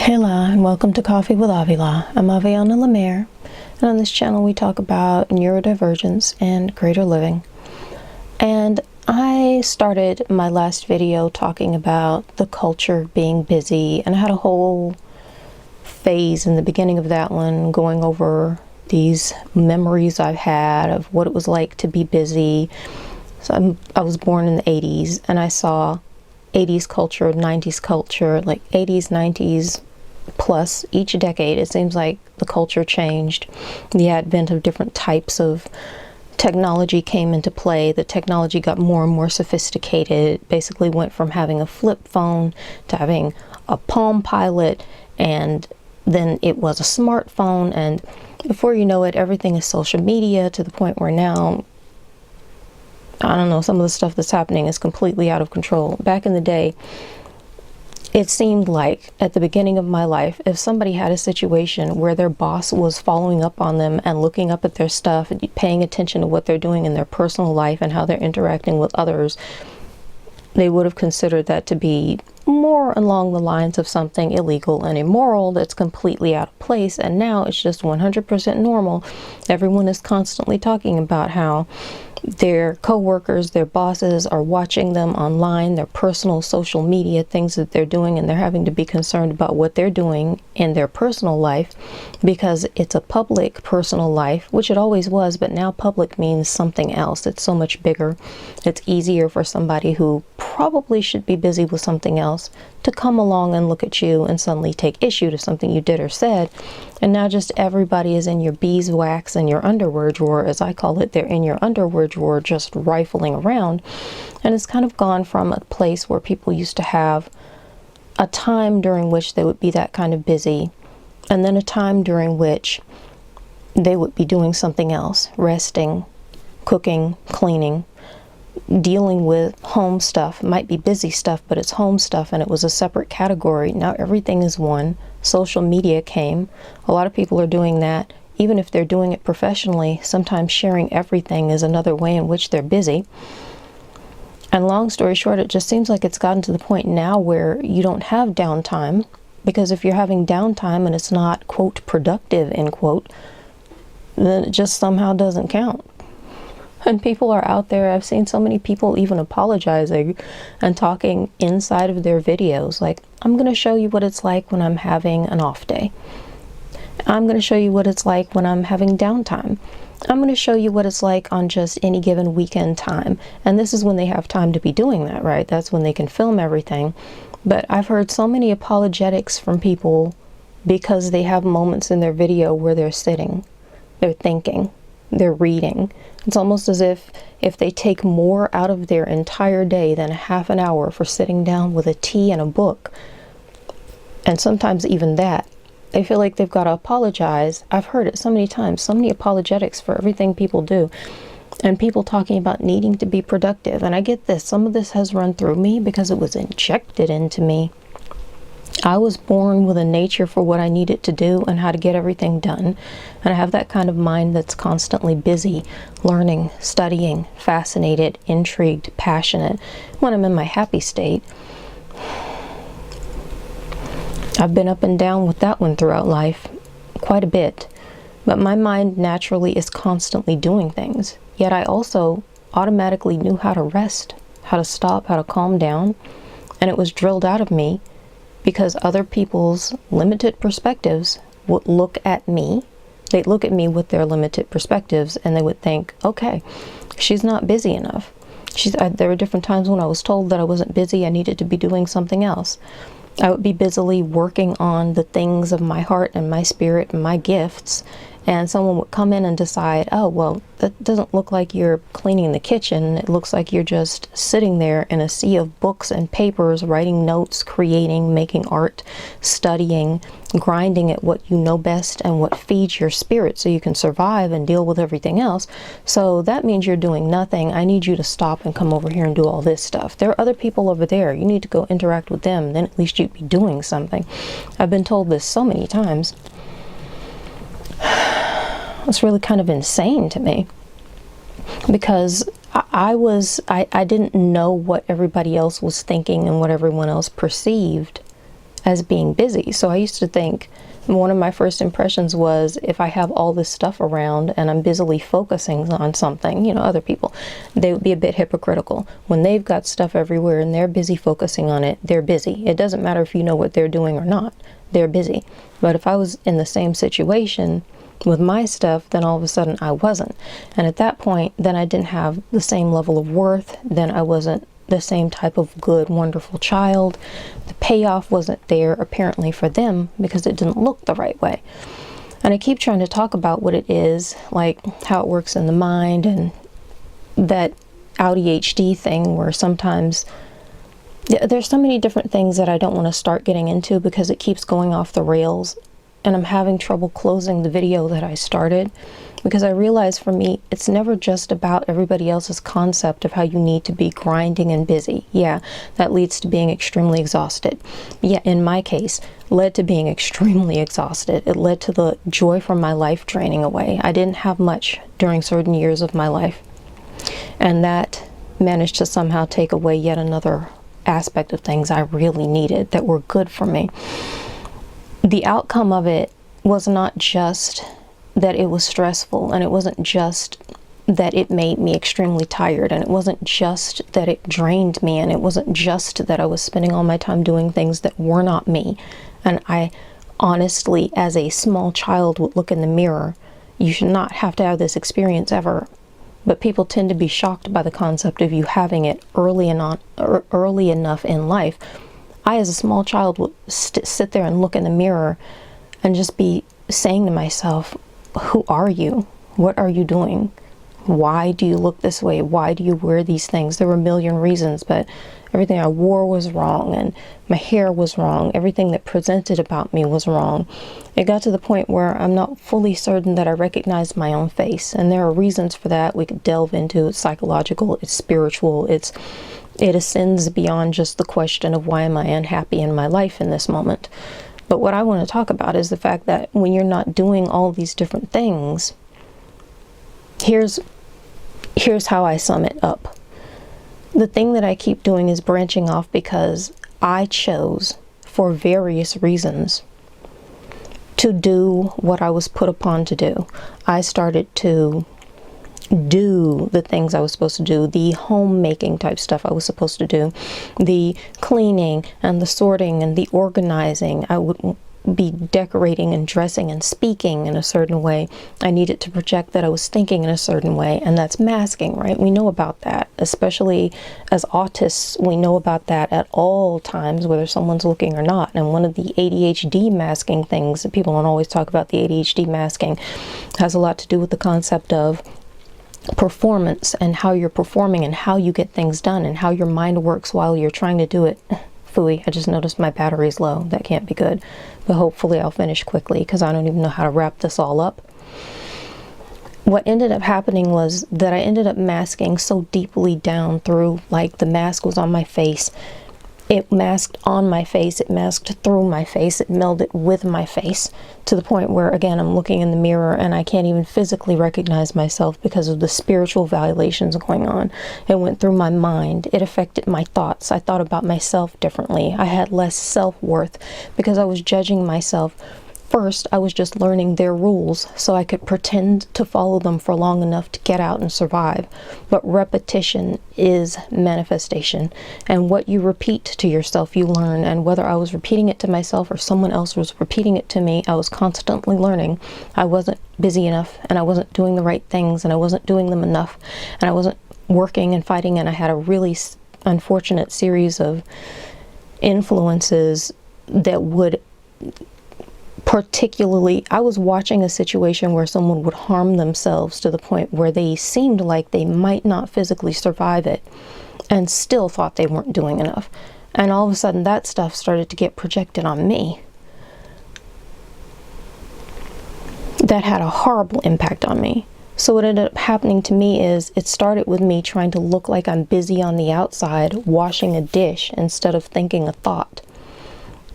Hela, and welcome to Coffee with Avila. I'm Aviana Lemaire, and on this channel we talk about neurodivergence and greater living. And I started my last video talking about the culture being busy, and I had a whole phase in the beginning of that one going over these memories I've had of what it was like to be busy. So I was born in the 80s, and I saw 80s culture, 90s culture, like 80s, 90s plus each decade. It seems like the culture changed. The advent of different types of technology came into play. The technology got more and more sophisticated. It basically went from having a flip phone to having a Palm Pilot, and then it was a smartphone, and before you know it, everything is social media, to the point where now, I don't know, some of the stuff that's happening is completely out of control. Back in the day, it seemed like at the beginning of my life, if somebody had a situation where their boss was following up on them and looking up at their stuff and paying attention to what they're doing in their personal life and how they're interacting with others, they would have considered that to be more along the lines of something illegal and immoral that's completely out of place. And now it's just 100% normal. Everyone is constantly talking about how their co-workers, their bosses are watching them online, their personal social media, things that they're doing, and they're having to be concerned about what they're doing in their personal life because it's a public personal life, which it always was, but now public means something else. It's so much bigger. It's easier for somebody who probably should be busy with something else to come along and look at you and suddenly take issue to something you did or said. And now just everybody is in your beeswax and your underwear drawer, as I call it. They're in your underwear drawer just rifling around. And it's kind of gone from a place where people used to have a time during which they would be that kind of busy, and then a time during which they would be doing something else, resting, cooking, cleaning, dealing with home stuff. It might be busy stuff, but it's home stuff, and it was a separate category. Now everything is one. Social media came. A lot of people are doing that. Even if they're doing it professionally, sometimes sharing everything is another way in which they're busy. And long story short, it just seems like it's gotten to the point now where you don't have downtime, because if you're having downtime and it's not, quote, productive, end quote, then it just somehow doesn't count. And people are out there, I've seen so many people even apologizing and talking inside of their videos, like, I'm going to show you what it's like when I'm having an off day. I'm going to show you what it's like when I'm having downtime. I'm going to show you what it's like on just any given weekend time. And this is when they have time to be doing that, right? That's when they can film everything. But I've heard so many apologetics from people because they have moments in their video where they're sitting, they're thinking, they're reading. It's almost as if they take more out of their entire day than a half an hour for sitting down with a tea and a book, and sometimes even that, they feel like they've got to apologize. I've heard it so many times, so many apologetics for everything people do, and people talking about needing to be productive. And I get this, some of this has run through me because it was injected into me. I was born with a nature for what I needed to do and how to get everything done. And I have that kind of mind that's constantly busy, learning, studying, fascinated, intrigued, passionate. When I'm in my happy state, I've been up and down with that one throughout life, quite a bit. But my mind naturally is constantly doing things. Yet I also automatically knew how to rest, how to stop, how to calm down. And it was drilled out of me because other people's limited perspectives would look at me. They'd look at me with their limited perspectives and they would think, okay, she's not busy enough. There were different times when I was told that I wasn't busy, I needed to be doing something else. I would be busily working on the things of my heart and my spirit and my gifts, and someone would come in and decide, oh, well, that doesn't look like you're cleaning the kitchen. It looks like you're just sitting there in a sea of books and papers, writing notes, creating, making art, studying, grinding at what you know best and what feeds your spirit so you can survive and deal with everything else. So that means you're doing nothing. I need you to stop and come over here and do all this stuff. There are other people over there. You need to go interact with them. Then at least you'd be doing something. I've been told this so many times. It's really kind of insane to me, because I didn't know what everybody else was thinking and what everyone else perceived as being busy. So I used to think, one of my first impressions was, if I have all this stuff around and I'm busily focusing on something, other people, they would be a bit hypocritical. When they've got stuff everywhere and they're busy focusing on it, they're busy. It doesn't matter if you know what they're doing or not, they're busy. But if I was in the same situation with my stuff, then all of a sudden I wasn't. And at that point, then I didn't have the same level of worth, then I wasn't the same type of good, wonderful child. The payoff wasn't there apparently for them because it didn't look the right way. And I keep trying to talk about what it is, like how it works in the mind, and that ADHD thing where sometimes there's so many different things that I don't want to start getting into because it keeps going off the rails, and I'm having trouble closing the video that I started, because I realize for me, it's never just about everybody else's concept of how you need to be grinding and busy. Yeah, that leads to being extremely exhausted. Yeah, in my case, led to being extremely exhausted. It led to the joy from my life draining away. I didn't have much during certain years of my life, and that managed to somehow take away yet another aspect of things I really needed that were good for me. The outcome of it was not just that it was stressful, and it wasn't just that it made me extremely tired, and it wasn't just that it drained me, and it wasn't just that I was spending all my time doing things that were not me. And I honestly, as a small child, would look in the mirror. You should not have to have this experience ever, but people tend to be shocked by the concept of you having it early enough in life. I, as a small child, would sit there and look in the mirror and just be saying to myself, who are you? What are you doing? Why do you look this way? Why do you wear these things? There were a million reasons, but everything I wore was wrong, and my hair was wrong. Everything that presented about me was wrong. It got to the point where I'm not fully certain that I recognized my own face, and there are reasons for that we could delve into. It's psychological, it's spiritual, it ascends beyond just the question of why am I unhappy in my life in this moment. But what I want to talk about is the fact that when you're not doing all these different things, here's how I sum it up. The thing that I keep doing is branching off because I chose, for various reasons, to do what I was put upon to do. I started to do the things I was supposed to do, the homemaking type stuff I was supposed to do, the cleaning and the sorting and the organizing. I would be decorating and dressing and speaking in a certain way. I needed to project that I was thinking in a certain way, and that's masking, right? We know about that, especially as autists. We know about that at all times, whether someone's looking or not. And one of the ADHD masking things, that people don't always talk about, the ADHD masking, has a lot to do with the concept of performance and how you're performing and how you get things done and how your mind works while you're trying to do it. Phooey, I just noticed my battery's low. That can't be good. But hopefully I'll finish quickly because I don't even know how to wrap this all up. What ended up happening was that I ended up masking so deeply down through, like, the mask was on my face. It masked on my face, it masked through my face, it melded with my face, to the point where, again, I'm looking in the mirror and I can't even physically recognize myself because of the spiritual violations going on. It went through my mind. It affected my thoughts. I thought about myself differently. I had less self-worth because I was judging myself. First, I was just learning their rules so I could pretend to follow them for long enough to get out and survive. But repetition is manifestation. And what you repeat to yourself, you learn. And whether I was repeating it to myself or someone else was repeating it to me, I was constantly learning. I wasn't busy enough, and I wasn't doing the right things, and I wasn't doing them enough, and I wasn't working and fighting, and I had a really unfortunate series of influences that would particularly, I was watching a situation where someone would harm themselves to the point where they seemed like they might not physically survive it and still thought they weren't doing enough. And all of a sudden that stuff started to get projected on me. That had a horrible impact on me. So what ended up happening to me is it started with me trying to look like I'm busy on the outside washing a dish instead of thinking a thought.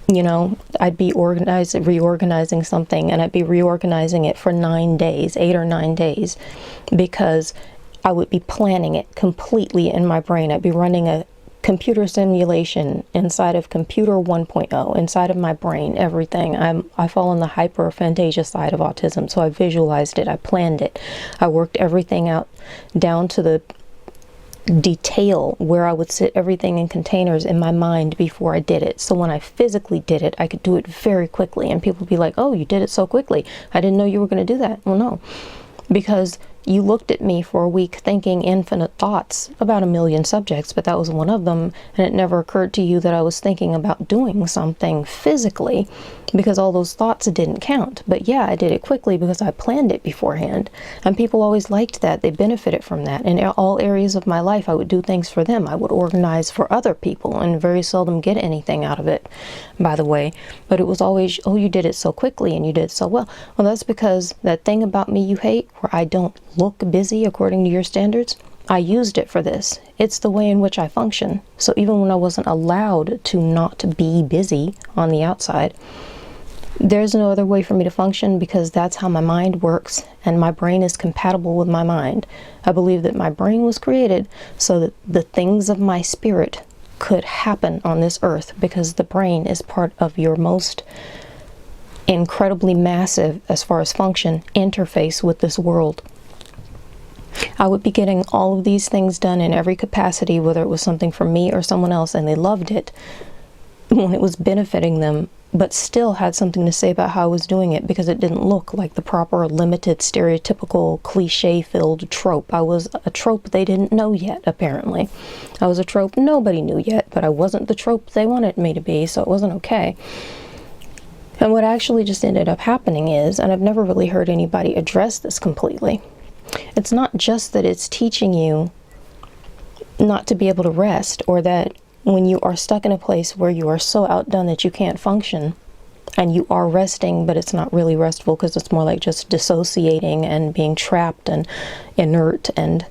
You know, I'd be reorganizing something, and I'd be reorganizing it for 9 days, 8 or 9 days, because I would be planning it completely in my brain. I'd be running a computer simulation inside of computer 1.0, inside of my brain, everything. I fall on the hyperphantasia side of autism, so I visualized it, I planned it, I worked everything out down to the detail where I would sit everything in containers in my mind before I did it. So when I physically did it, I could do it very quickly, and people would be like, oh, you did it so quickly. I didn't know you were going to do that. Well, no, because you looked at me for a week thinking infinite thoughts about a million subjects, but that was one of them, and it never occurred to you that I was thinking about doing something physically, because all those thoughts didn't count. But yeah, I did it quickly because I planned it beforehand, and people always liked that. They benefited from that. In all areas of my life, I would do things for them. I would organize for other people, and very seldom get anything out of it, by the way. But it was always, oh, you did it so quickly and you did it so well. Well, that's because that thing about me you hate, where I don't look busy according to your standards, I used it for this. It's the way in which I function. So even when I wasn't allowed to not be busy on the outside, there's no other way for me to function, because that's how my mind works, and my brain is compatible with my mind. I believe that my brain was created so that the things of my spirit could happen on this earth, because the brain is part of your most incredibly massive, as far as function, interface with this world. I would be getting all of these things done in every capacity, whether it was something for me or someone else, and they loved it when it was benefiting them, but still had something to say about how I was doing it, because it didn't look like the proper, limited, stereotypical, cliche-filled trope. I was a trope they didn't know yet, apparently. I was a trope nobody knew yet, but I wasn't the trope they wanted me to be, so it wasn't okay. And what actually just ended up happening is, and I've never really heard anybody address this completely, it's not just that it's teaching you not to be able to rest, or that when you are stuck in a place where you are so outdone that you can't function, and you are resting, but it's not really restful, because it's more like just dissociating and being trapped and inert and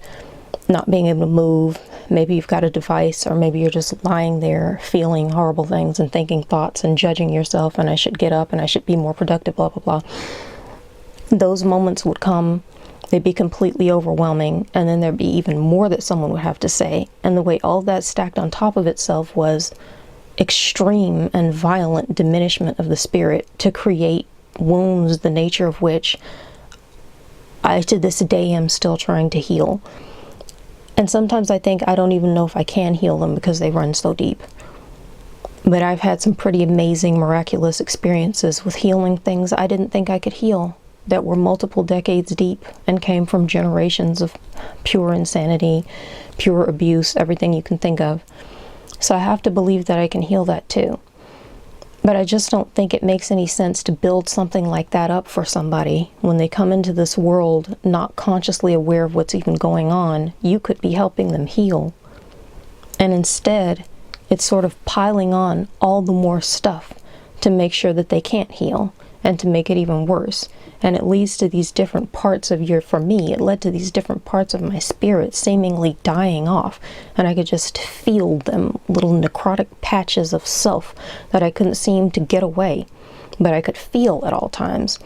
not being able to move. Maybe you've got a device, or maybe you're just lying there feeling horrible things and thinking thoughts and judging yourself, and I should get up and I should be more productive, blah, blah, blah. Those moments would come. They'd be completely overwhelming, and then there'd be even more that someone would have to say. And the way all of that stacked on top of itself was extreme and violent diminishment of the spirit, to create wounds, the nature of which I to this day am still trying to heal. And sometimes I think I don't even know if I can heal them, because they run so deep. But I've had some pretty amazing, miraculous experiences with healing things I didn't think I could heal, that were multiple decades deep and came from generations of pure insanity, pure abuse, everything you can think of. So I have to believe that I can heal that too. But I just don't think it makes any sense to build something like that up for somebody when they come into this world not consciously aware of what's even going on. You could be helping them heal. And instead, it's sort of piling on all the more stuff to make sure that they can't heal, and to make it even worse. And it leads to these different parts of for me, it led to these different parts of my spirit seemingly dying off. And I could just feel them, little necrotic patches of self that I couldn't seem to get away, but I could feel at all times.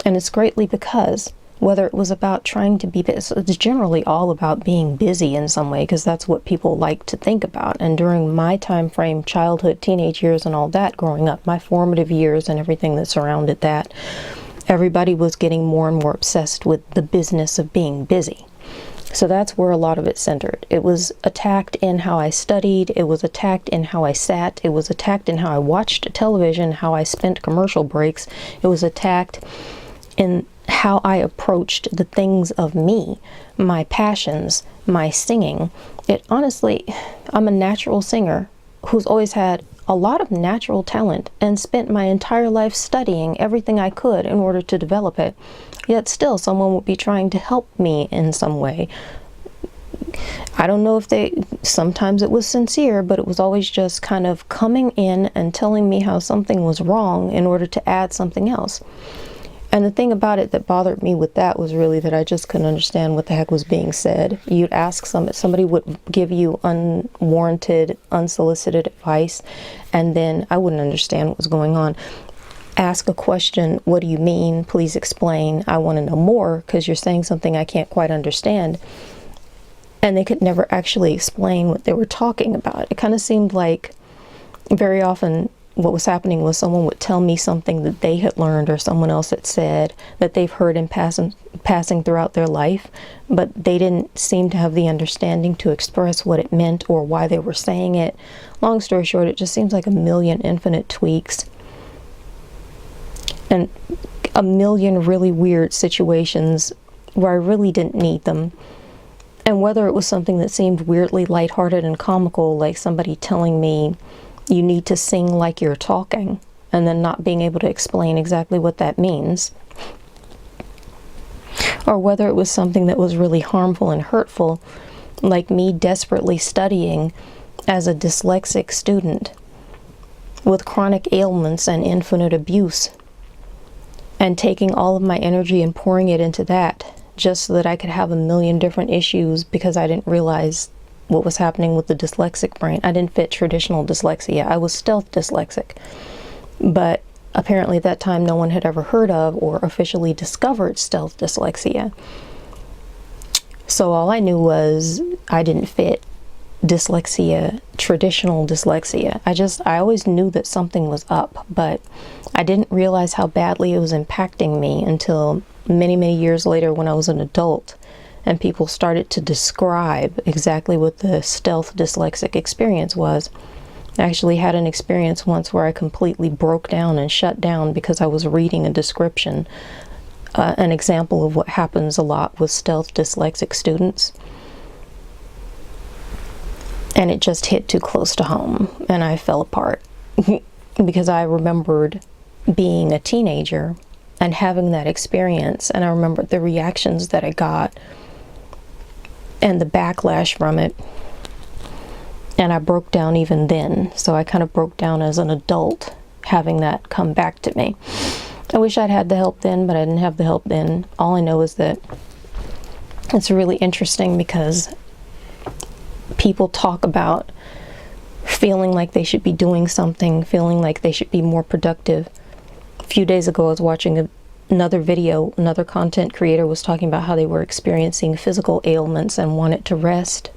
And it's greatly because, whether it was about trying to be busy, it's generally all about being busy in some way, because that's what people like to think about. And during my time frame, childhood, teenage years, and all that, growing up, my formative years and everything that surrounded that, everybody was getting more and more obsessed with the business of being busy. So that's where a lot of it centered. It was attacked in how I studied, it was attacked in how I sat, it was attacked in how I watched television, how I spent commercial breaks, it was attacked in how I approached the things of me, my passions, my singing. It honestly, I'm a natural singer who's always had a lot of natural talent and spent my entire life studying everything I could in order to develop it. Yet still someone would be trying to help me in some way. I don't know if sometimes it was sincere, but it was always just kind of coming in and telling me how something was wrong in order to add something else. And the thing about it that bothered me with that was really that I just couldn't understand what the heck was being said. You'd ask somebody would give you unwarranted, unsolicited advice, and then I wouldn't understand what was going on. Ask a question, what do you mean? Please explain. I want to know more, because you're saying something I can't quite understand. and they could never actually explain what they were talking about. It kind of seemed like very often what was happening was someone would tell me something that they had learned or someone else had said that they've heard in passing throughout their life, but they didn't seem to have the understanding to express what it meant or why they were saying it. Long story short, it just seems like a million infinite tweaks and a million really weird situations where I really didn't need them. And whether it was something that seemed weirdly lighthearted and comical, like somebody telling me you need to sing like you're talking, and then not being able to explain exactly what that means, or whether it was something that was really harmful and hurtful, like me desperately studying as a dyslexic student with chronic ailments and infinite abuse, and taking all of my energy and pouring it into that just so that I could have a million different issues because I didn't realize what was happening with the dyslexic brain. I didn't fit traditional dyslexia. I was stealth dyslexic. But apparently at that time no one had ever heard of or officially discovered stealth dyslexia. So all I knew was I didn't fit dyslexia, traditional dyslexia. I always knew that something was up, but I didn't realize how badly it was impacting me until many, many years later when I was an adult and people started to describe exactly what the stealth dyslexic experience was. I actually had an experience once where I completely broke down and shut down because I was reading a description, an example of what happens a lot with stealth dyslexic students. And it just hit too close to home and I fell apart because I remembered being a teenager and having that experience, and I remembered the reactions that I got and the backlash from it, and I broke down even then. So I kind of broke down as an adult having that come back to me. I wish I'd had the help then, but I didn't have the help then. All I know is that it's really interesting because people talk about feeling like they should be doing something, feeling like they should be more productive. A few days ago I was watching another video. Another content creator was talking about how they were experiencing physical ailments and wanted to rest,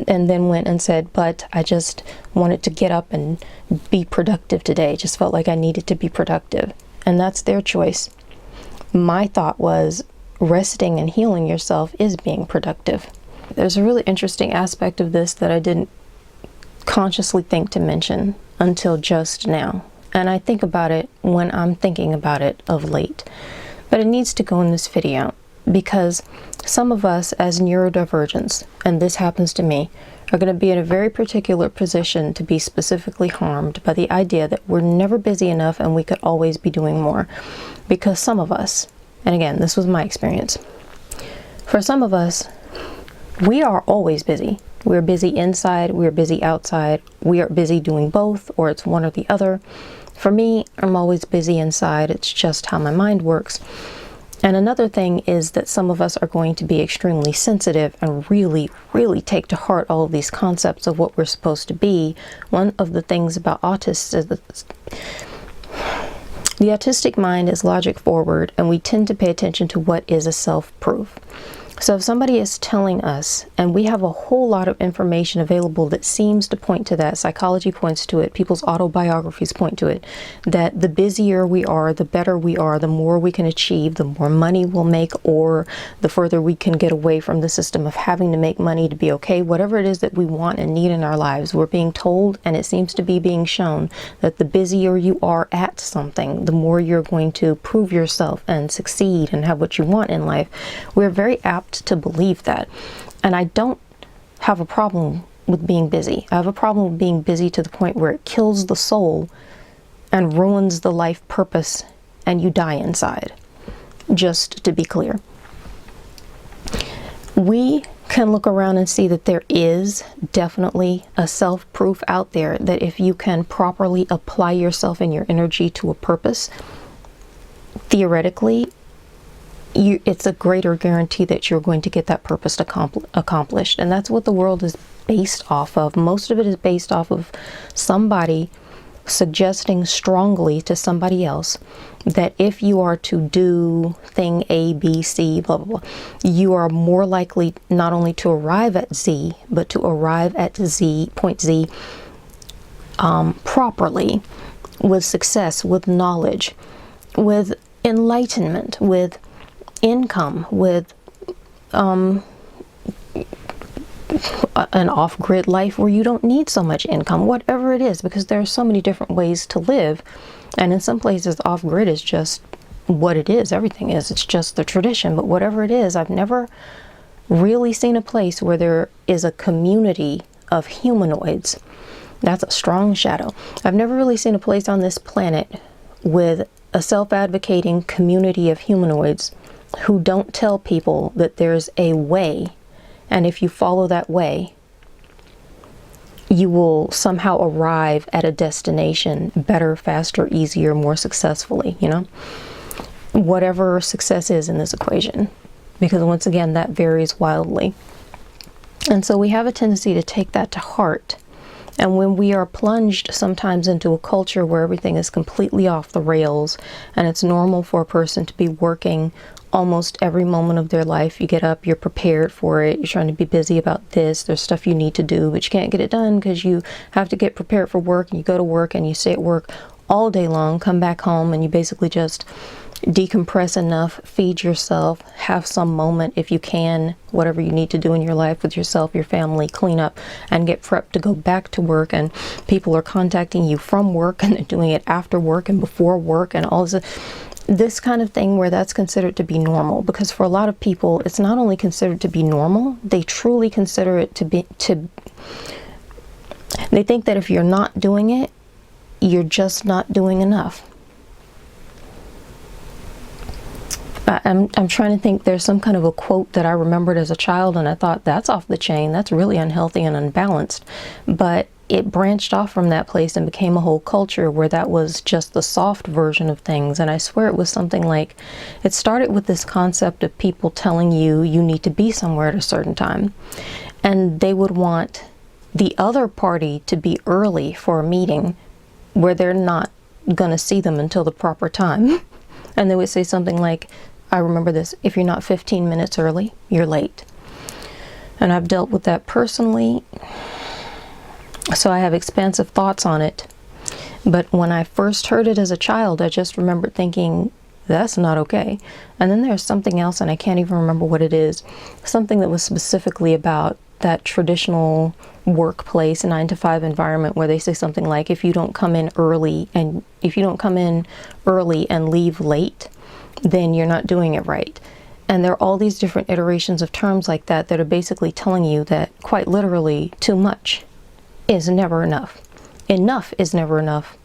and then went and said, but I just wanted to get up and be productive today. Just felt like I needed to be productive. And that's their choice. My thought was resting and healing yourself is being productive. There's a really interesting aspect of this that I didn't consciously think to mention until just now. And I think about it when I'm thinking about it of late. But it needs to go in this video because some of us as neurodivergents, and this happens to me, are going to be in a very particular position to be specifically harmed by the idea that we're never busy enough and we could always be doing more. Because some of us, and again, this was my experience, for some of us, we are always busy. We're busy inside, we're busy outside, we are busy doing both, or it's one or the other. For me, I'm always busy inside. It's just how my mind works. And another thing is that some of us are going to be extremely sensitive and really, really take to heart all of these concepts of what we're supposed to be. One of the things about autists is that the autistic mind is logic forward, and we tend to pay attention to what is a self-proof. So if somebody is telling us, and we have a whole lot of information available that seems to point to that, psychology points to it, people's autobiographies point to it, that the busier we are, the better we are, the more we can achieve, the more money we'll make, or the further we can get away from the system of having to make money to be okay, whatever it is that we want and need in our lives. We're being told, and it seems to be being shown, that the busier you are at something, the more you're going to prove yourself and succeed and have what you want in life. We're very apt to believe that. And I don't have a problem with being busy. I have a problem with being busy to the point where it kills the soul and ruins the life purpose and you die inside. Just to be clear. We can look around and see that there is definitely a self-proof out there that if you can properly apply yourself and your energy to a purpose, theoretically, it's a greater guarantee that you're going to get that purpose accomplished. And that's what the world is based off of. Most of it is based off of somebody suggesting strongly to somebody else that if you are to do thing A, B, C, blah, blah, blah, you are more likely not only to arrive at Z, but to arrive at Z, point Z, properly, with success, with knowledge, with enlightenment, with income, with an off-grid life where you don't need so much income, whatever it is, because there are so many different ways to live. And in some places, off-grid is just what it is. Everything is. It's just the tradition. But whatever it is, I've never really seen a place where there is a community of humanoids. That's a strong shadow. I've never really seen a place on this planet with a self-advocating community of humanoids who don't tell people that there's a way, and if you follow that way, you will somehow arrive at a destination better, faster, easier, more successfully, you know? Whatever success is in this equation. Because once again, that varies wildly. And so we have a tendency to take that to heart. And when we are plunged sometimes into a culture where everything is completely off the rails, and it's normal for a person to be working almost every moment of their life, you get up, you're prepared for it, you're trying to be busy about this, there's stuff you need to do, but you can't get it done because you have to get prepared for work, and you go to work and you stay at work all day long, come back home, and you basically just decompress enough, feed yourself, have some moment if you can, whatever you need to do in your life with yourself, your family, clean up and get prepped to go back to work. And people are contacting you from work, and they're doing it after work and before work and all this kind of thing, where that's considered to be normal. Because for a lot of people, it's not only considered to be normal, they truly consider it to be, they think that if you're not doing it, you're just not doing enough. I'm trying to think, there's some kind of a quote that I remembered as a child, and I thought, that's off the chain, that's really unhealthy and unbalanced. But it branched off from that place and became a whole culture where that was just the soft version of things. And I swear it was something like, it started with this concept of people telling you you need to be somewhere at a certain time. And they would want the other party to be early for a meeting where they're not going to see them until the proper time. And they would say something like, I remember this, if you're not 15 minutes early, you're late. And I've dealt with that personally, so I have expansive thoughts on it. But when I first heard it as a child, I just remembered thinking, that's not okay. And then there's something else, and I can't even remember what it is, something that was specifically about that traditional workplace 9-to-5 environment where they say something like, if you don't come in early and leave late, then you're not doing it right. And there are all these different iterations of terms like that that are basically telling you that, quite literally, too much is never enough. Enough is never enough.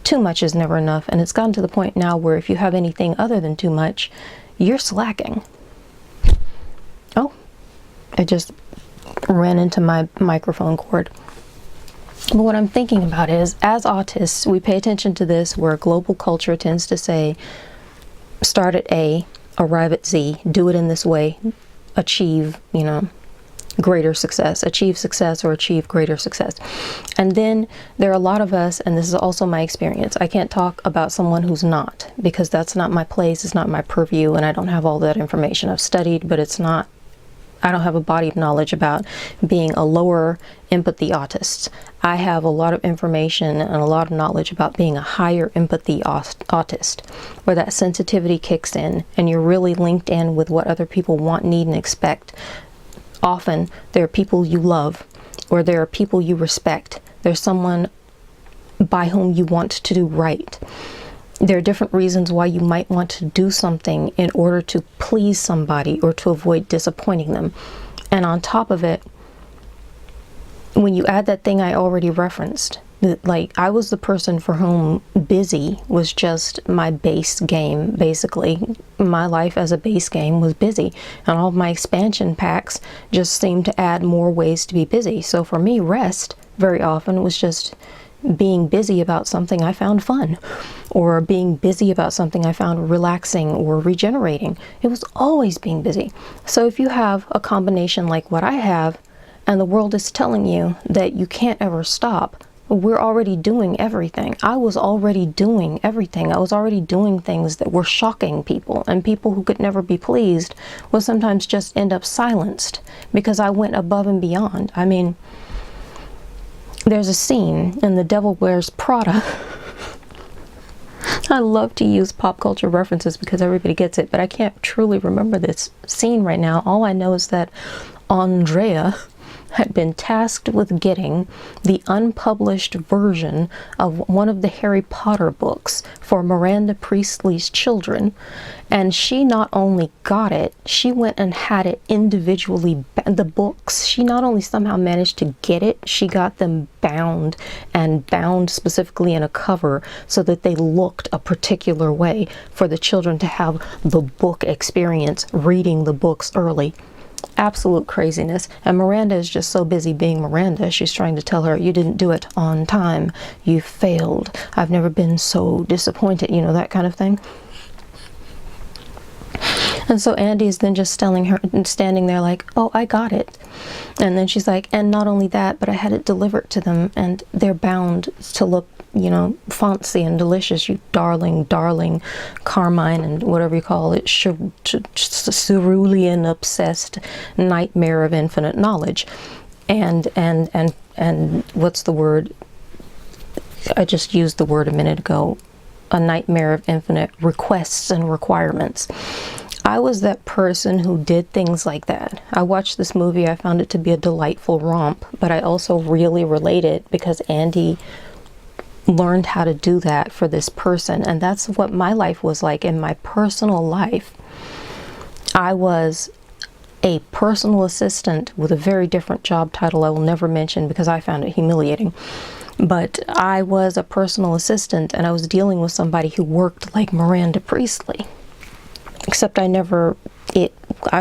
Too much is never enough. And it's gotten to the point now where if you have anything other than too much, you're slacking. Oh, I just ran into my microphone cord. But what I'm thinking about is, as autists, we pay attention to this, where global culture tends to say, start at A, arrive at Z, do it in this way, achieve, greater success, achieve success or achieve greater success. And then there are a lot of us, and this is also my experience, I can't talk about someone who's not, because that's not my place, it's not my purview, and I don't have all that information. I've studied, but I don't have a body of knowledge about being a lower empathy autist. I have a lot of information and a lot of knowledge about being a higher empathy autist, where that sensitivity kicks in and you're really linked in with what other people want, need, and expect. Often there are people you love, or there are people you respect. There's someone by whom you want to do right. There are different reasons why you might want to do something in order to please somebody or to avoid disappointing them. And on top of it, when you add that thing I already referenced, like, I was the person for whom busy was just my base game, basically. My life as a base game was busy, and all of my expansion packs just seemed to add more ways to be busy. So for me, rest very often was just being busy about something I found fun, or being busy about something I found relaxing or regenerating. It was always being busy. So if you have a combination like what I have, and the world is telling you that you can't ever stop, we're already doing everything. I was already doing everything. I was already doing things that were shocking people, and people who could never be pleased will sometimes just end up silenced because I went above and beyond. I mean, there's a scene in The Devil Wears Prada. I love to use pop culture references because everybody gets it, but I can't truly remember this scene right now. All I know is that Andrea had been tasked with getting the unpublished version of one of the Harry Potter books for Miranda Priestley's children, and she not only got it, she went and had it individually, the books, she not only somehow managed to get it, she got them bound, and bound specifically in a cover so that they looked a particular way for the children to have the book experience, reading the books early. Absolute craziness. And Miranda is just so busy being Miranda. She's trying to tell her, you didn't do it on time. You failed. I've never been so disappointed. You know, that kind of thing. And so Andy is then just telling her, standing there like, oh, I got it. And then she's like, and not only that, but I had it delivered to them, and they're bound to look, you know, fancy and delicious, you darling Carmine and whatever you call it, cerulean obsessed nightmare of infinite knowledge. And what's the word? I just used the word a minute ago. A nightmare of infinite requests and requirements. I was that person who did things like that. I watched this movie, I found it to be a delightful romp, but I also really related because Andy learned how to do that for this person, and that's what my life was like in my personal life. I was a personal assistant with a very different job title I will never mention because I found it humiliating. But I was a personal assistant, and I was dealing with somebody who worked like Miranda Priestley. Except I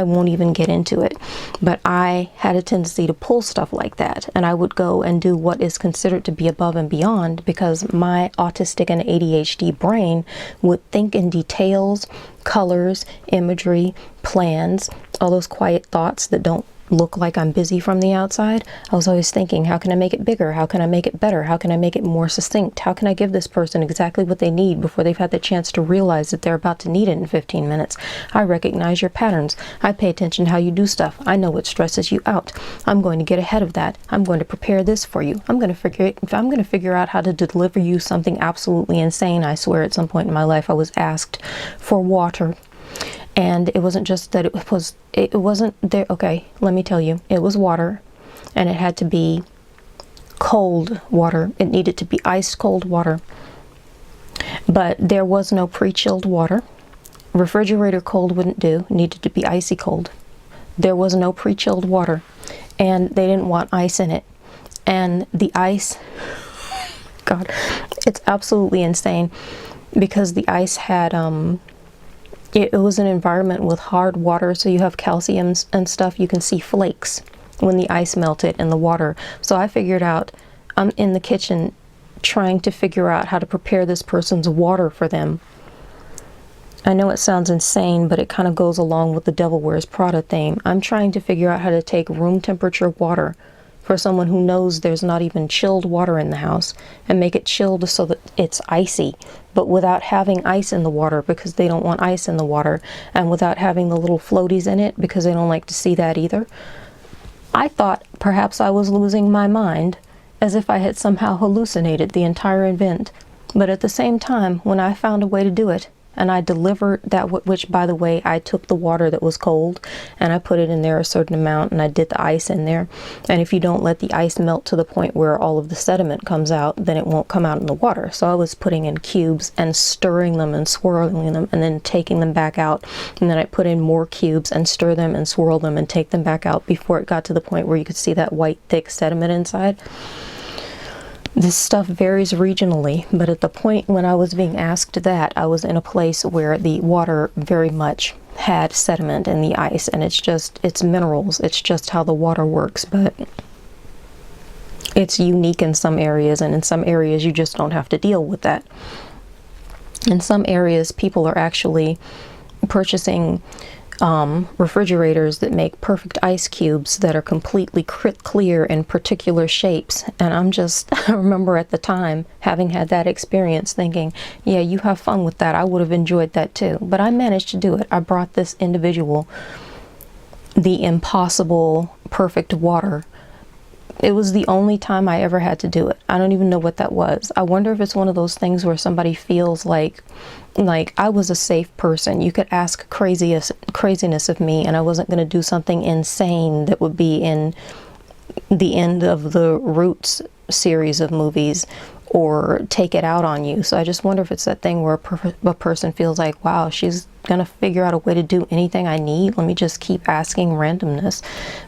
won't even get into it, but I had a tendency to pull stuff like that, and I would go and do what is considered to be above and beyond because my autistic and ADHD brain would think in details, colors, imagery, plans, all those quiet thoughts that don't look like I'm busy from the outside. I was always thinking, how can I make it bigger? How can I make it better? How can I make it more succinct? How can I give this person exactly what they need before they've had the chance to realize that they're about to need it in 15 minutes? I recognize your patterns. I pay attention to how you do stuff. I know what stresses you out. I'm going to get ahead of that. I'm going to prepare this for you. I'm going to figure out how to deliver you something absolutely insane. I swear at some point in my life I was asked for water. And it wasn't just that it wasn't there. Okay, let me tell you, it was water, and it had to be cold water. It needed to be ice cold water. But there was no pre-chilled water. Refrigerator cold wouldn't do. It needed to be icy cold. There was no pre-chilled water, and they didn't want ice in it. And the ice, God, it's absolutely insane because the ice had it was an environment with hard water, so you have calcium and stuff. You can see flakes when the ice melted in the water. So I figured out, I'm in the kitchen trying to figure out how to prepare this person's water for them. I know it sounds insane, but it kind of goes along with the Devil Wears Prada theme. I'm trying to figure out how to take room temperature water for someone who knows there's not even chilled water in the house and make it chilled so that it's icy, but without having ice in the water because they don't want ice in the water, and without having the little floaties in it because they don't like to see that either. I thought perhaps I was losing my mind, as if I had somehow hallucinated the entire event. But at the same time, when I found a way to do it, and I delivered that, which, by the way, I took the water that was cold and I put it in there a certain amount, and I did the ice in there. And if you don't let the ice melt to the point where all of the sediment comes out, then it won't come out in the water. So I was putting in cubes and stirring them and swirling them and then taking them back out. And then I put in more cubes and stir them and swirl them and take them back out before it got to the point where you could see that white, thick sediment inside. This stuff varies regionally, but at the point when I was being asked that, I was in a place where the water very much had sediment in the ice, and it's minerals. It's just how the water works, but it's unique in some areas, and in some areas you just don't have to deal with that. In some areas, people are actually purchasing refrigerators that make perfect ice cubes that are completely clear in particular shapes. And I remember at the time having had that experience thinking, yeah, you have fun with that. I would have enjoyed that too. But I managed to do it. I brought this individual the impossible perfect water. It was the only time I ever had to do it. I don't even know what that was. I wonder if it's one of those things where somebody feels like I was a safe person. You could ask craziness of me and I wasn't going to do something insane that would be in the end of the Roots series of movies or take it out on you. So I just wonder if it's that thing where a person feels like, wow, she's going to figure out a way to do anything I need. Let me just keep asking randomness.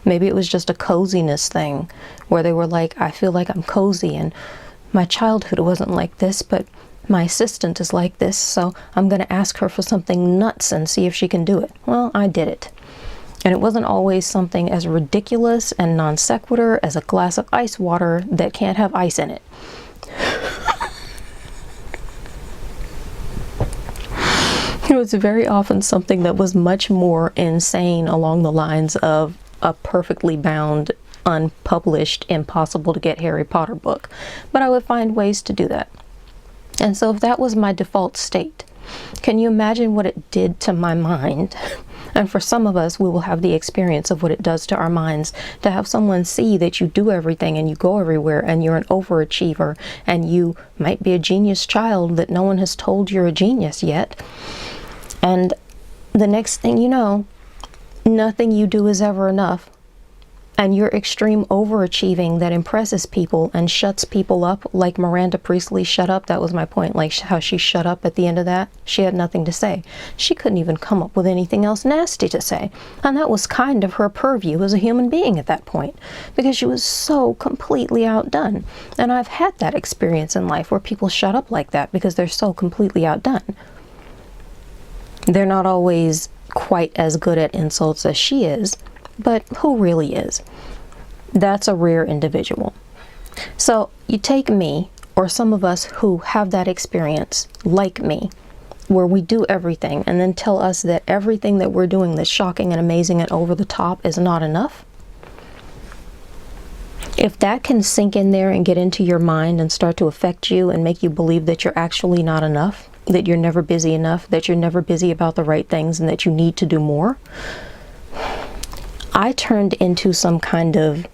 Maybe it was just a coziness thing where they were like, I feel like I'm cozy and my childhood wasn't like this, but my assistant is like this, so I'm going to ask her for something nuts and see if she can do it. Well, I did it. And it wasn't always something as ridiculous and non sequitur as a glass of ice water that can't have ice in it. It was very often something that was much more insane along the lines of a perfectly bound, unpublished, impossible to get Harry Potter book. But I would find ways to do that. And so if that was my default state, can you imagine what it did to my mind? And for some of us, we will have the experience of what it does to our minds, to have someone see that you do everything and you go everywhere and you're an overachiever and you might be a genius child that no one has told you're a genius yet. And the next thing you know, nothing you do is ever enough. And your extreme overachieving that impresses people and shuts people up, like Miranda Priestly shut up. That was my point, like how she shut up at the end of that. She had nothing to say. She couldn't even come up with anything else nasty to say. And that was kind of her purview as a human being at that point, because she was so completely outdone. And I've had that experience in life where people shut up like that because they're so completely outdone. They're not always quite as good at insults as she is, but who really is? That's a rare individual. So you take me, or some of us who have that experience, like me, where we do everything and then tell us that everything that we're doing that's shocking and amazing and over the top is not enough. If that can sink in there and get into your mind and start to affect you and make you believe that you're actually not enough, that you're never busy enough, that you're never busy about the right things and that you need to do more, I turned into some kind of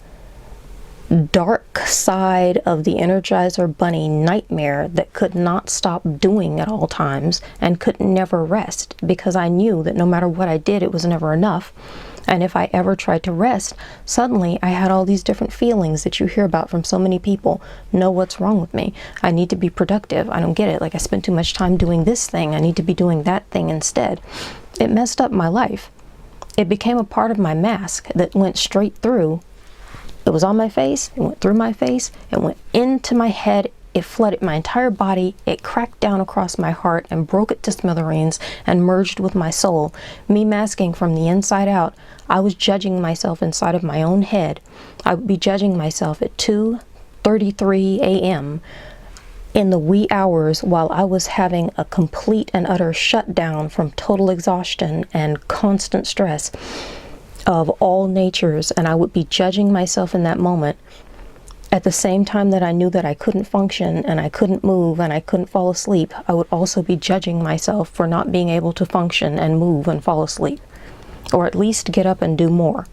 dark side of the Energizer Bunny nightmare that could not stop doing at all times and could never rest, because I knew that no matter what I did, it was never enough. And if I ever tried to rest, suddenly I had all these different feelings that you hear about from so many people. No, what's wrong with me? I need to be productive. I don't get it. Like, I spent too much time doing this thing. I need to be doing that thing instead. It messed up my life. It became a part of my mask that went straight through. It was on my face, it went through my face, it went into my head, it flooded my entire body, it cracked down across my heart and broke it to smithereens and merged with my soul. Me masking from the inside out, I was judging myself inside of my own head. I would be judging myself at 2:33 a.m. in the wee hours while I was having a complete and utter shutdown from total exhaustion and constant stress of all natures, and I would be judging myself in that moment at the same time that I knew that I couldn't function and I couldn't move and I couldn't fall asleep. I would also be judging myself for not being able to function and move and fall asleep, or at least get up and do more.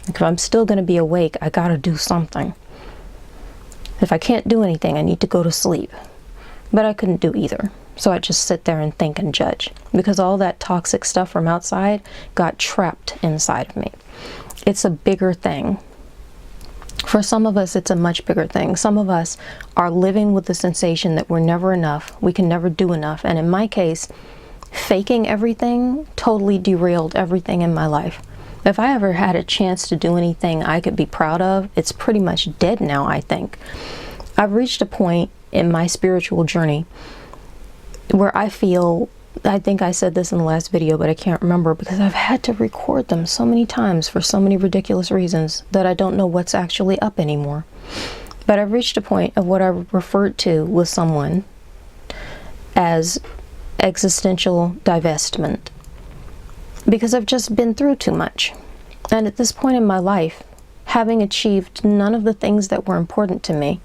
If I'm still going to be awake, I gotta do something. If I can't do anything, I need to go to sleep. But I couldn't do either. So I just sit there and think and judge, because all that toxic stuff from outside got trapped inside of me. It's a bigger thing. For some of us, it's a much bigger thing. Some of us are living with the sensation that we're never enough, we can never do enough. And in my case, faking everything totally derailed everything in my life. If I ever had a chance to do anything I could be proud of, it's pretty much dead now, I think. I've reached a point in my spiritual journey where I feel, I think I said this in the last video, but I can't remember because I've had to record them so many times for so many ridiculous reasons that I don't know what's actually up anymore. But I've reached a point of what I referred to with someone as existential divestment. because I've just been through too much. And at this point in my life, having achieved none of the things that were important to me,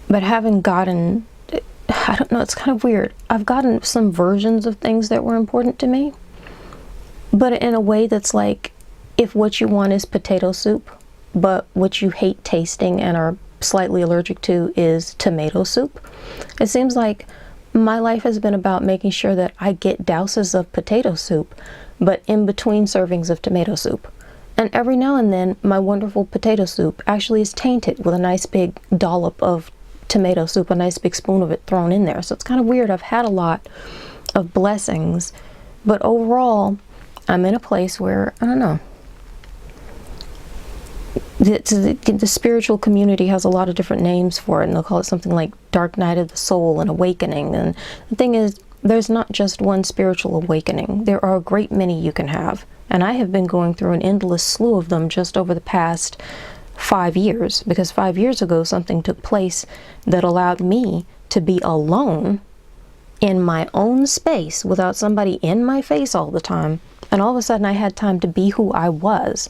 but having gotten, I don't know, it's kind of weird. I've gotten some versions of things that were important to me, but in a way that's like, if what you want is potato soup, but what you hate tasting and are slightly allergic to is tomato soup. It seems like my life has been about making sure that I get douses of potato soup, but in between servings of tomato soup. And every now and then, my wonderful potato soup actually is tainted with a nice big dollop of tomato soup, a nice big spoon of it thrown in there. So it's kind of weird. I've had a lot of blessings, but overall, I'm in a place where, I don't know, the spiritual community has a lot of different names for it, and they'll call it something like dark night of the soul and awakening. And the thing is, there's not just one spiritual awakening. There are a great many you can have. And I have been going through an endless slew of them just over the past 5 years, because 5 years ago something took place that allowed me to be alone in my own space without somebody in my face all the time. And all of a sudden I had time to be who I was.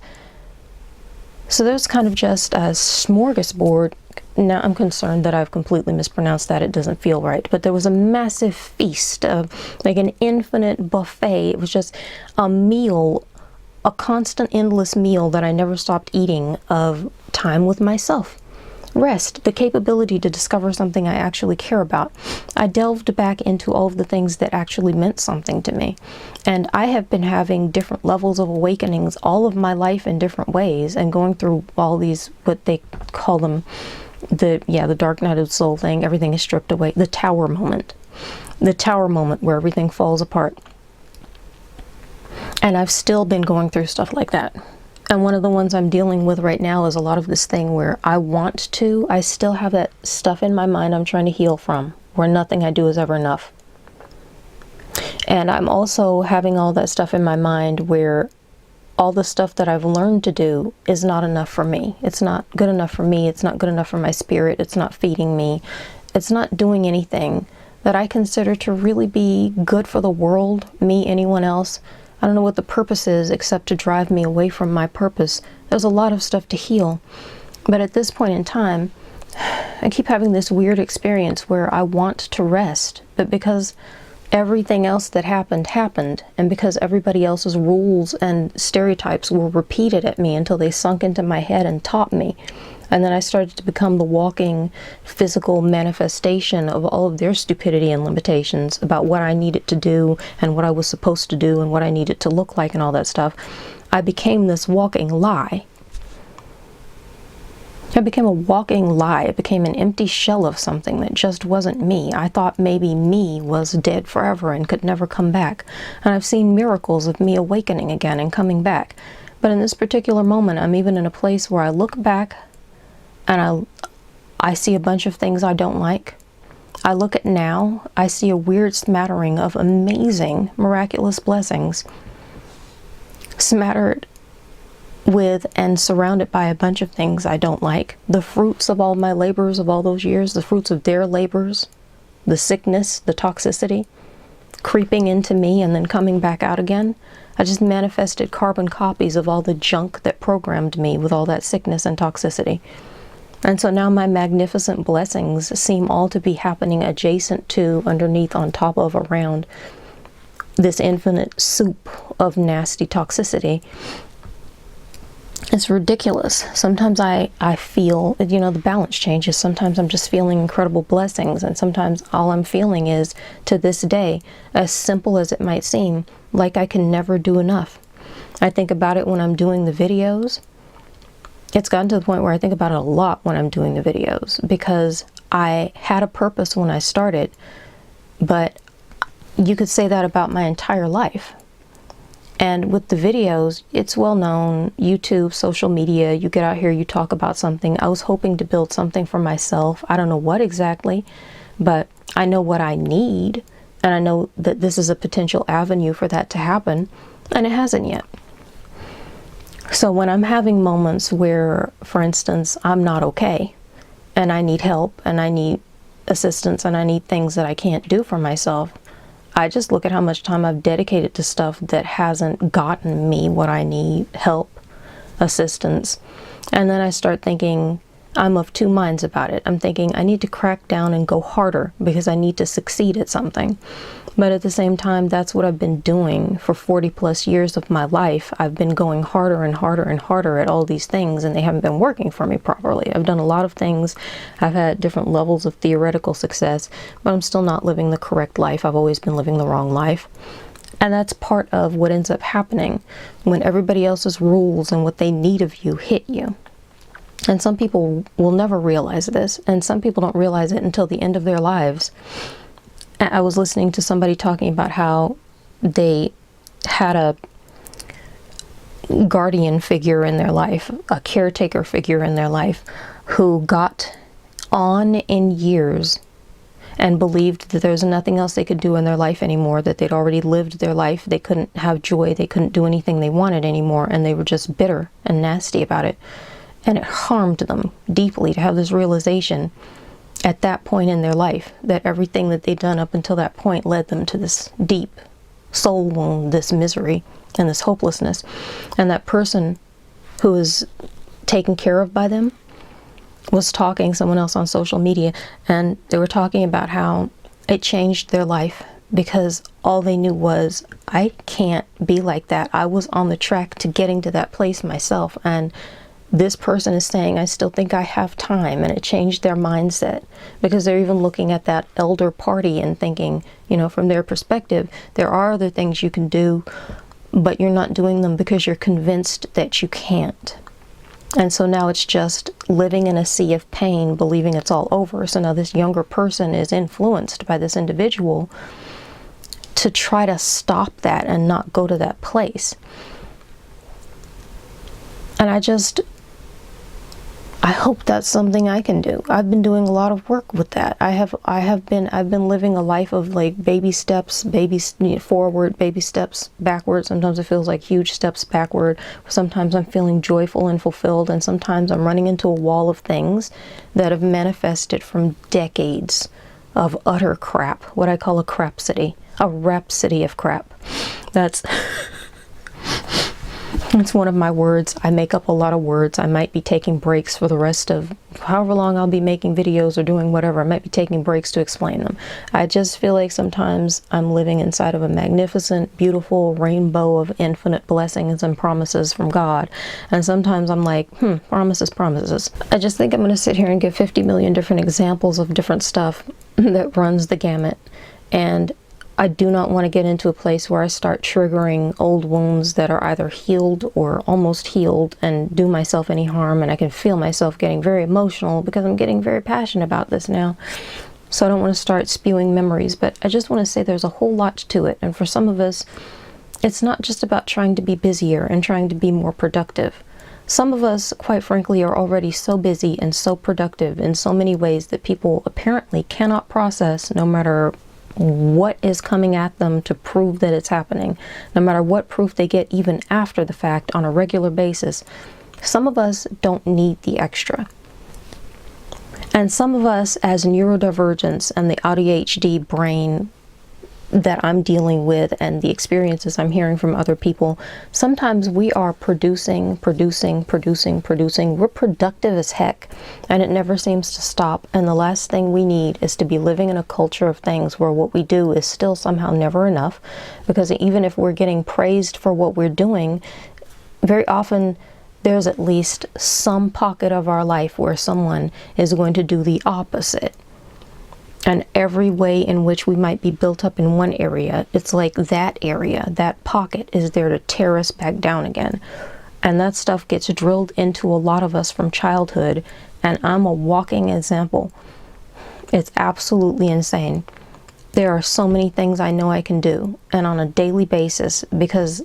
So there's kind of just a smorgasbord. Now I'm concerned that I've completely mispronounced that. It doesn't feel right. But there was a massive feast, like an infinite buffet. It was just a meal, a constant, endless meal that I never stopped eating, of time with myself. Rest, the capability to discover something I actually care about. I delved back into all of the things that actually meant something to me. And I have been having different levels of awakenings all of my life in different ways, and going through all these, what they call them, the dark night of the soul thing. Everything is stripped away. The tower moment. The tower moment where everything falls apart. And I've still been going through stuff like that. And one of the ones I'm dealing with right now is a lot of this thing where I still have that stuff in my mind I'm trying to heal from, where nothing I do is ever enough. And I'm also having all that stuff in my mind where all the stuff that I've learned to do is not enough for me. It's not good enough for me. It's not good enough for my spirit. It's not feeding me. It's not doing anything that I consider to really be good for the world, me, anyone else. I don't know what the purpose is except to drive me away from my purpose. There's a lot of stuff to heal. But at this point in time, I keep having this weird experience where I want to rest, but because everything else that happened, and because everybody else's rules and stereotypes were repeated at me until they sunk into my head and taught me. And then I started to become the walking physical manifestation of all of their stupidity and limitations about what I needed to do and what I was supposed to do and what I needed to look like and all that stuff. I became this walking lie. I became a walking lie. It became an empty shell of something that just wasn't me. I thought maybe me was dead forever and could never come back. And I've seen miracles of me awakening again and coming back. But in this particular moment, I'm even in a place where I look back and I see a bunch of things I don't like. I look at now, I see a weird smattering of amazing, miraculous blessings, smattered with and surrounded by a bunch of things I don't like. The fruits of all my labors of all those years, the fruits of their labors, the sickness, the toxicity, creeping into me and then coming back out again. I just manifested carbon copies of all the junk that programmed me with all that sickness and toxicity. And so now my magnificent blessings seem all to be happening adjacent to, underneath, on top of, around this infinite soup of nasty toxicity. It's ridiculous. Sometimes I feel, the balance changes. Sometimes I'm just feeling incredible blessings, and sometimes all I'm feeling is, to this day, as simple as it might seem, like I can never do enough. I think about it when I'm doing the videos. It's gotten to the point where I think about it a lot when I'm doing the videos, because I had a purpose when I started, but you could say that about my entire life. And with the videos, it's well known, YouTube, social media, you get out here, you talk about something. I was hoping to build something for myself. I don't know what exactly, but I know what I need, and I know that this is a potential avenue for that to happen, and it hasn't yet. So when I'm having moments where, for instance, I'm not okay, and I need help, and I need assistance, and I need things that I can't do for myself, I just look at how much time I've dedicated to stuff that hasn't gotten me what I need, help, assistance. And then I start thinking, I'm of two minds about it. I'm thinking I need to crack down and go harder because I need to succeed at something. But at the same time, that's what I've been doing for 40 plus years of my life. I've been going harder and harder and harder at all these things, and they haven't been working for me properly. I've done a lot of things. I've had different levels of theoretical success, but I'm still not living the correct life. I've always been living the wrong life. And that's part of what ends up happening when everybody else's rules and what they need of you hit you. And some people will never realize this, and some people don't realize it until the end of their lives. I was listening to somebody talking about how they had a guardian figure in their life, a caretaker figure in their life, who got on in years and believed that there was nothing else they could do in their life anymore, that they'd already lived their life, they couldn't have joy, they couldn't do anything they wanted anymore, and they were just bitter and nasty about it. And it harmed them deeply to have this realization at that point in their life that everything that they'd done up until that point led them to this deep soul wound, this misery and this hopelessness. And that person who was taken care of by them was talking, someone else on social media, and they were talking about how it changed their life because all they knew was, I can't be like that. I was on the track to getting to that place myself, and this person is saying, I still think I have time. And it changed their mindset because they're even looking at that elder party and thinking, you know, from their perspective, there are other things you can do, but you're not doing them because you're convinced that you can't. And so now it's just living in a sea of pain, believing it's all over. So now this younger person is influenced by this individual to try to stop that and not go to that place. And I hope that's something I can do. I've been doing a lot of work with that. I've been living a life of like baby steps, forward, baby steps backward. Sometimes it feels like huge steps backward. Sometimes I'm feeling joyful and fulfilled, and sometimes I'm running into a wall of things that have manifested from decades of utter crap. What I call a crapsody, a rhapsody of crap. It's one of my words. I make up a lot of words. I might be taking breaks for the rest of however long I'll be making videos or doing whatever. I might be taking breaks to explain them. I just feel like sometimes I'm living inside of a magnificent, beautiful rainbow of infinite blessings and promises from God. And sometimes I'm like, promises. I just think I'm going to sit here and give 50 million different examples of different stuff that runs the gamut. And I do not want to get into a place where I start triggering old wounds that are either healed or almost healed and do myself any harm. And I can feel myself getting very emotional because I'm getting very passionate about this now. So I don't want to start spewing memories, but I just want to say there's a whole lot to it. And for some of us, it's not just about trying to be busier and trying to be more productive. Some of us, quite frankly, are already so busy and so productive in so many ways that people apparently cannot process, no matter what is coming at them to prove that it's happening, no matter what proof they get even after the fact on a regular basis. Some of us don't need the extra. And some of us, as neurodivergents and the ADHD brain that I'm dealing with and the experiences I'm hearing from other people, sometimes we are producing. We're productive as heck, and it never seems to stop. And the last thing we need is to be living in a culture of things where what we do is still somehow never enough, because even if we're getting praised for what we're doing, very often there's at least some pocket of our life where someone is going to do the opposite. And every way in which we might be built up in one area, it's like that area, that pocket is there to tear us back down again. And that stuff gets drilled into a lot of us from childhood, and I'm a walking example. It's absolutely insane. There are so many things I know I can do, and on a daily basis, because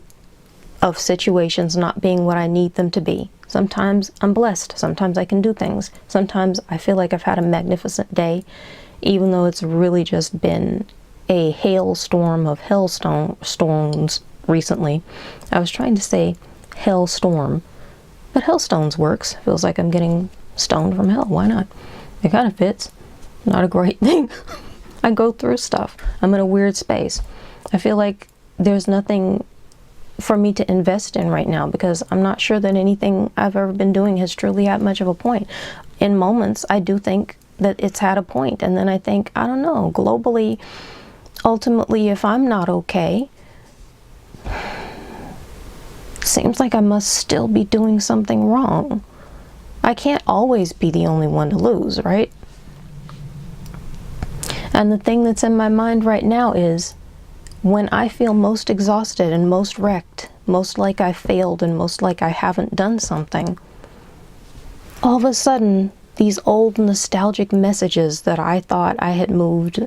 of situations not being what I need them to be. Sometimes I'm blessed, sometimes I can do things. Sometimes I feel like I've had a magnificent day, even though it's really just been a hailstorm of storms recently. I was trying to say hailstorm, but hailstones works. Feels like I'm getting stoned from hell. Why not? It kind of fits. Not a great thing. I go through stuff. I'm in a weird space. I feel like there's nothing for me to invest in right now because I'm not sure that anything I've ever been doing has truly had much of a point. In moments, I do think that it's had a point, and then I think, I don't know, globally, ultimately, if I'm not okay, seems like I must still be doing something wrong. I can't always be the only one to lose, right? And the thing that's in my mind right now is, when I feel most exhausted and most wrecked, most like I failed and most like I haven't done something, all of a sudden, these old nostalgic messages that I thought I had moved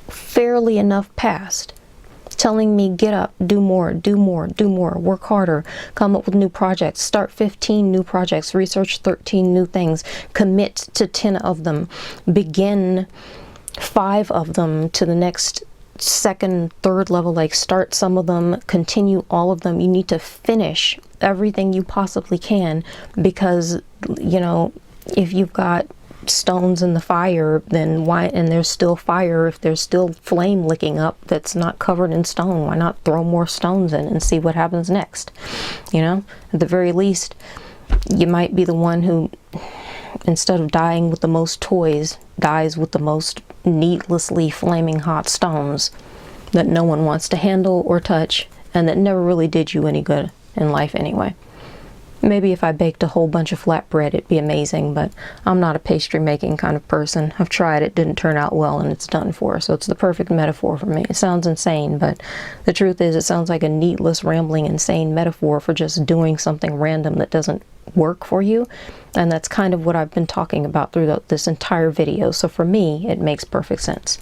fairly enough past, telling me get up, do more, do more, do more, work harder, come up with new projects, start 15 new projects, research 13 new things, commit to 10 of them, begin 5 of them to the next second, third level, like start some of them, continue all of them. You need to finish everything you possibly can because, you know, if you've got stones in the fire, then why, and there's still fire, if there's still flame licking up that's not covered in stone, why not throw more stones in and see what happens next? You know, at the very least, you might be the one who, instead of dying with the most toys, dies with the most needlessly flaming hot stones that no one wants to handle or touch and that never really did you any good in life anyway. Maybe if I baked a whole bunch of flatbread, it'd be amazing, but I'm not a pastry making kind of person. I've tried, it didn't turn out well, and it's done for. So it's the perfect metaphor for me. It sounds insane, but the truth is it sounds like a needless, rambling, insane metaphor for just doing something random that doesn't work for you. And that's kind of what I've been talking about throughout this entire video. So for me, it makes perfect sense.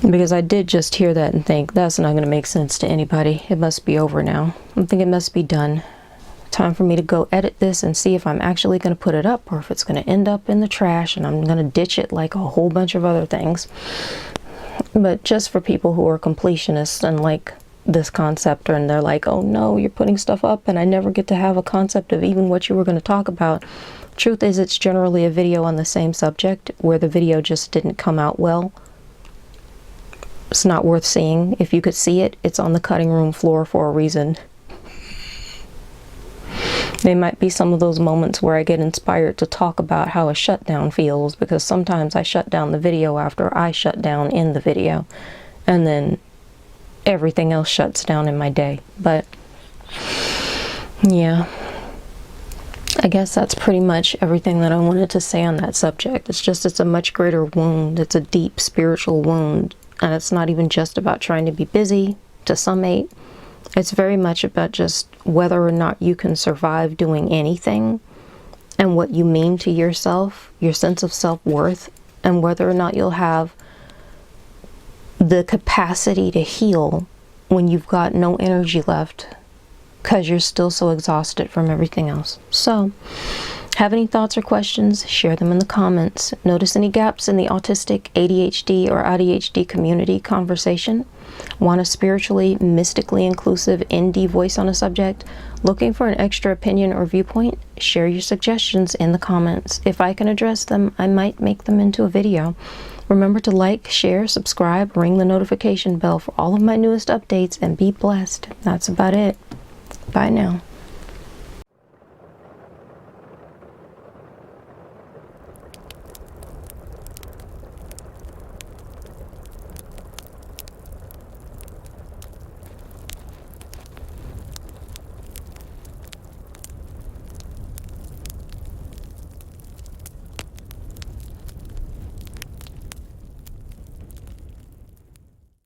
Because I did just hear that and think, that's not going to make sense to anybody. It must be over now. I think it must be done. Time for me to go edit this and see if I'm actually going to put it up or if it's going to end up in the trash and I'm going to ditch it like a whole bunch of other things. But just for people who are completionists and like this concept, and they're like, oh no, you're putting stuff up and I never get to have a concept of even what you were going to talk about. Truth is, it's generally a video on the same subject where the video just didn't come out well. It's not worth seeing. If you could see it, it's on the cutting room floor for a reason. They might be some of those moments where I get inspired to talk about how a shutdown feels, because sometimes I shut down the video after I shut down in the video, and then everything else shuts down in my day. But yeah, I guess that's pretty much everything that I wanted to say on that subject. It's a much greater wound. It's a deep spiritual wound, and it's not even just about trying to be busy to summate. It's very much about just whether or not you can survive doing anything, and what you mean to yourself, your sense of self-worth, and whether or not you'll have the capacity to heal when you've got no energy left because you're still so exhausted from everything else. So, have any thoughts or questions? Share them in the comments. Notice any gaps in the autistic, ADHD, or ADHD community conversation? Want a spiritually, mystically inclusive indie voice on a subject? Looking for an extra opinion or viewpoint? Share your suggestions in the comments. If I can address them, I might make them into a video. Remember to like, share, subscribe, ring the notification bell for all of my newest updates, and be blessed. That's about it. Bye now.